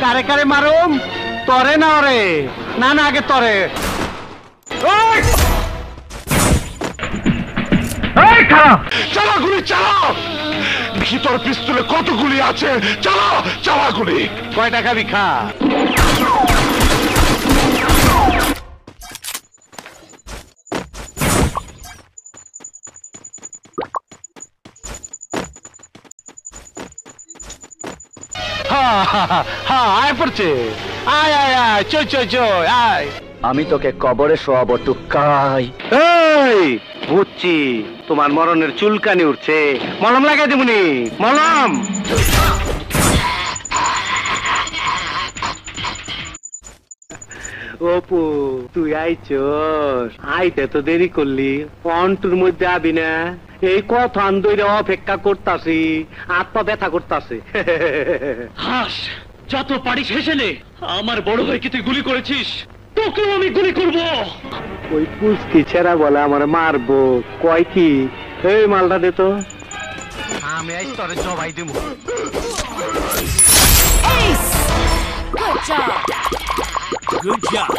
কারে কারে মারুম তরে না ওরে না না আগে তরে চালা গুলি চালাও ভিতর পিস্তলে কত গুলি আছে চালাও চালা গুলি কয় টাকা বিখা আয় পড়ছে আয় আয় আয় চই চই চই আয় আমি তোকে কবরে শোয়াবো টুকাই। এই বুঝছি তোমার মরণের চুলকানি উঠছে মলম লাগাই দেবনি মলম অপু তুই আইছস আইতে তো দেরি করলি অন্টুর মধ্যে আবি না এই কথা আন্দোলন অপেক্ষা করতাছি হাত পা ব্যথা করতাছে হাস যত পারিস হেসে নে আমার বড় ভাইকে তুই গুলি করেছিস তোকেও আমি গুলি করব ওই পুষ্কি ছেড়া বলে আমার মারবো কয় কি এই মালটা দে তো আমি আজ তোরে জবাই দেব Ace! Good job! Good job